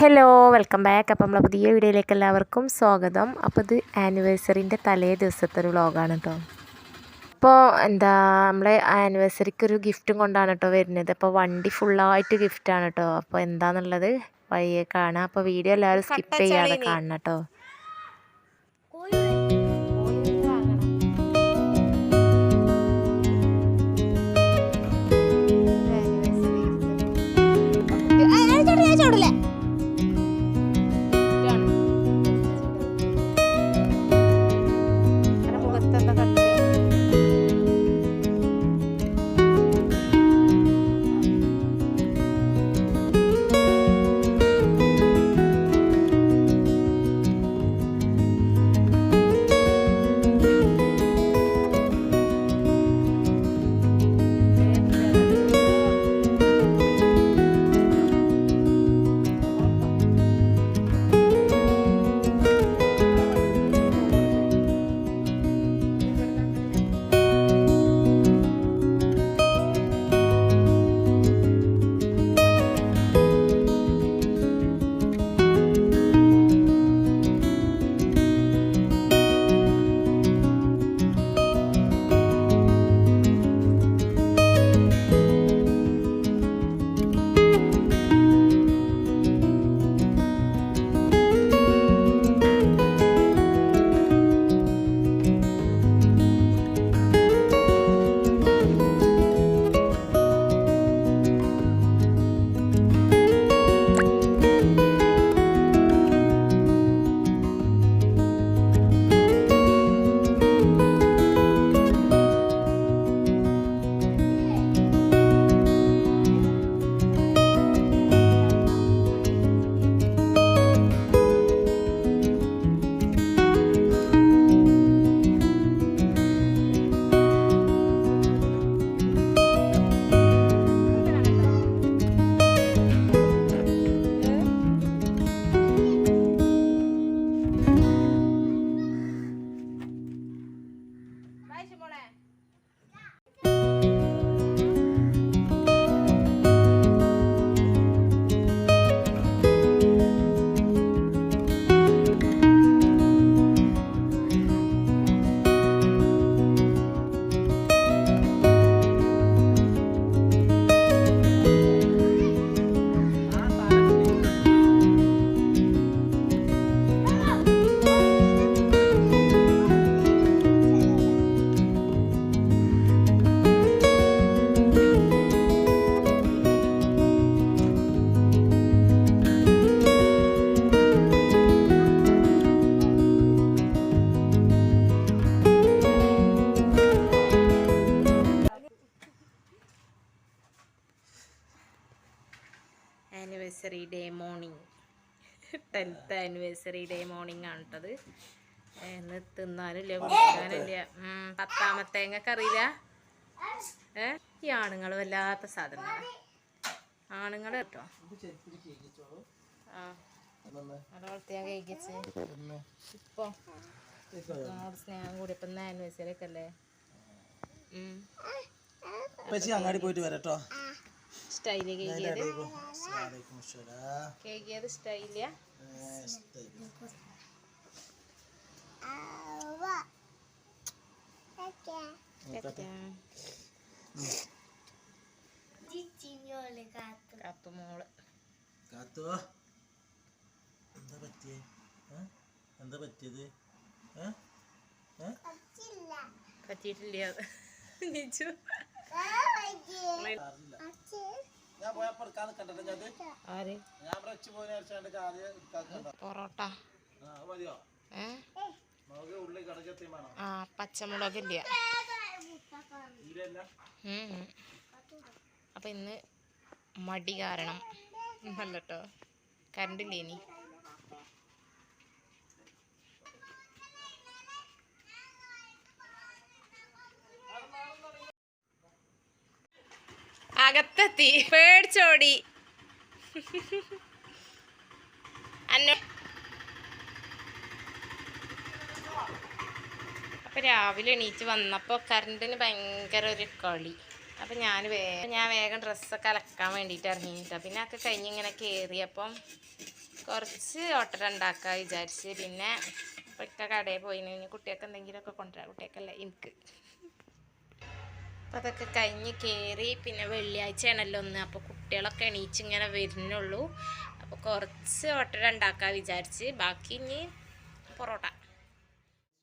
Hello welcome back. അപ്പോൾ നമ്മളെ പുതിയ വീഡിയോയിലേക്ക് എല്ലാവർക്കും സ്വാഗതം. അപ്പോൾ ഇത് ആനിവേഴ്സറിൻ്റെ തലേ ദിവസത്തെ ഒരു വ്ളോഗാണ് കേട്ടോ. അപ്പോൾ നമ്മളെ ആനിവേഴ്സറിക്ക് ഒരു ഗിഫ്റ്റും കൊണ്ടാണ് കേട്ടോ വരുന്നത്. അപ്പോൾ വണ്ടി ഫുള്ളായിട്ട് ഗിഫ്റ്റാണ് കേട്ടോ. അപ്പോൾ എന്താണെന്നുള്ളത് വഴിയെ കാണാം. അപ്പോൾ വീഡിയോ എല്ലാവരും സ്കിപ്പ് ചെയ്യാതെ കാണണം കേട്ടോ. Anniversary day morning 10th anniversary day morning ആണ് കേട്ടത്. എന്ന് തിന്നാനില്ല കുടിക്കാനില്ല. 10ാമത്തേങ്ങക്ക് അറിയില്ല. ഈ ആണുങ്ങൾ വല്ലാത്ത സാധനങ്ങൾ ആണുങ്ങൾ കേട്ടോ. ഞാൻ കഴിക്കിച്ച് ഇപ്പൊ സ്നേഹം കൂടി ഇപ്പൊ ആനിവേഴ്സറി ഒക്കെ അല്ലേ. അങ്ങാടി പോയിട്ട് വരട്ടോ. സ്റ്റൈല് കേക്കിയത് സ്റ്റൈലിയ. കാത്തുമോള് എന്താ പറ്റിയത്? പറ്റിയിട്ടില്ല. പൊറോട്ട പച്ചമുളകില്ല. അപ്പൊ ഇന്ന് മടി കാരണം അല്ല കേട്ടോ. കറണ്ടില്ലേ ഇനി. അകത്തെത്തി പേടിച്ചോടി. അപ്പൊ രാവിലെ എണീറ്റ് വന്നപ്പോൾ കറണ്ടിന് ഭയങ്കര ഒരു കളി. അപ്പം ഞാൻ വേഗം ഡ്രസ്സൊക്കെ അലക്കാൻ വേണ്ടിയിട്ട് ഇറങ്ങിയിട്ടാണ്. പിന്നെ ഒക്കെ കഴിഞ്ഞ് ഇങ്ങനെ കയറിയപ്പം കുറച്ച് ഓട്ടട ഉണ്ടാക്കാൻ വിചാരിച്ച് പിന്നെ ഇപ്പൊക്കെ കടയിൽ പോയി കുട്ടികൾക്ക് എന്തെങ്കിലുമൊക്കെ കൊണ്ടുവരാം കുട്ടികൾക്കല്ല എനിക്ക് അപ്പം അതൊക്കെ കഴിഞ്ഞ് കയറി പിന്നെ വെള്ളിയാഴ്ചയാണല്ലോ ഒന്ന് അപ്പോൾ കുട്ടികളൊക്കെ എണീച്ചിങ്ങനെ വരുന്നുള്ളൂ അപ്പോൾ കുറച്ച് ഓട്ടട ഉണ്ടാക്കാൻ വിചാരിച്ച് ബാക്കി ഇനി പൊറോട്ട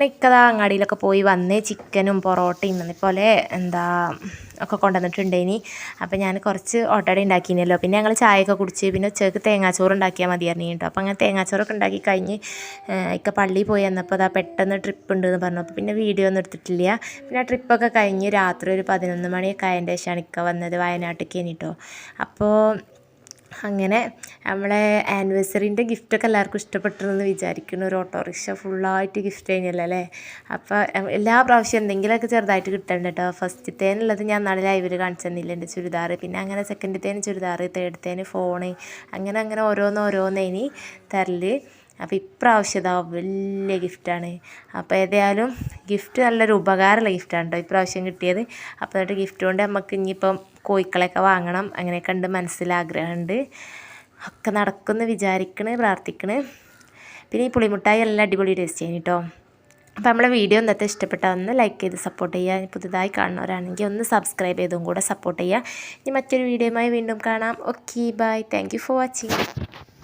ഇക്കതാ അങ്ങാടിയിലൊക്കെ പോയി വന്ന് ചിക്കനും പൊറോട്ടയും അതേപോലെ ഒക്കെ കൊണ്ടുവന്നിട്ടുണ്ടേനി അപ്പോൾ ഞാൻ കുറച്ച് ഓട്ടട ഉണ്ടാക്കിനല്ലോ പിന്നെ ഞങ്ങൾ ചായയൊക്കെ കുടിച്ച് പിന്നെ ഉച്ചയ്ക്ക് തേങ്ങാച്ചോറ് ഉണ്ടാക്കിയാൽ മതിയായിരുന്നു കേട്ടോ അപ്പോൾ അങ്ങനെ തേങ്ങാച്ചോറൊക്കെ ഉണ്ടാക്കി കഴിഞ്ഞ് ഇക്ക പള്ളിയിൽ പോയി വന്നപ്പോൾ അതാ പെട്ടെന്ന് ട്രിപ്പ് ഉണ്ടെന്ന് പറഞ്ഞു അപ്പോൾ പിന്നെ വീഡിയോ ഒന്നും എടുത്തിട്ടില്ല പിന്നെ ആ ട്രിപ്പൊക്കെ കഴിഞ്ഞ് രാത്രി ഒരു 11 മണിയൊക്കെ ആയതിൻ്റെ ശേഷമാണ് ഇക്ക വന്നത് വയനാട്ടിലേക്ക് കേട്ടോ അപ്പോൾ അങ്ങനെ നമ്മളെ ആനിവേഴ്സറിൻ്റെ ഗിഫ്റ്റൊക്കെ എല്ലാവർക്കും ഇഷ്ടപ്പെട്ടെന്ന് വിചാരിക്കുന്നു ഒരു ഓട്ടോറിക്ഷ ഫുള്ളായിട്ട് ഗിഫ്റ്റ് കഴിഞ്ഞല്ലോ അല്ലേ അപ്പോൾ എല്ലാ പ്രാവശ്യം എന്തെങ്കിലുമൊക്കെ ചെറുതായിട്ട് കിട്ടണ്ട കേട്ടോ ഫസ്റ്റത്തേനുള്ളത് ഞാൻ നാളെ ലൈവിൽ കാണിച്ചു തന്നില്ല എൻ്റെ ചുരിദാർ പിന്നെ അങ്ങനെ സെക്കൻഡത്തേന് ചുരിദാർ തേർഡത്തേന് ഫോണ് അങ്ങനെ ഓരോന്നേനി തരല് അപ്പോൾ ഇപ്രാവശ്യം ഇതാ വലിയ ഗിഫ്റ്റാണ് അപ്പോൾ ഏതായാലും ഗിഫ്റ്റ് നല്ലൊരു ഉപകാരമുള്ള ഗിഫ്റ്റാണ് കേട്ടോ ഇപ്രാവശ്യം കിട്ടിയത് അപ്പോൾ എന്നിട്ട് ഗിഫ്റ്റ് കൊണ്ട് നമുക്ക് ഇനിയിപ്പം കോഴിക്കളൊക്കെ വാങ്ങണം അങ്ങനെയൊക്കെ ഉണ്ട് മനസ്സിലാഗ്രഹമുണ്ട് ഒക്കെ നടക്കുമെന്ന് വിചാരിക്കണ് പ്രാർത്ഥിക്കണ് പിന്നെ ഈ പുളിമുട്ടായി എല്ലാം അടിപൊളി ടേസ്റ്റ് ചെയ്യുന്നു കേട്ടോ അപ്പോൾ നമ്മളെ വീഡിയോ ഇന്നത്തെ ഇഷ്ടപ്പെട്ടാൽ ഒന്ന് ലൈക്ക് ചെയ്ത് സപ്പോർട്ട് ചെയ്യുക പുതുതായി കാണുന്നവരാണെങ്കിൽ ഒന്ന് സബ്സ്ക്രൈബ് ചെയ്തും കൂടെ സപ്പോർട്ട് ചെയ്യുക ഇനി മറ്റൊരു വീഡിയോയുമായി വീണ്ടും കാണാം okay bye thank you for watching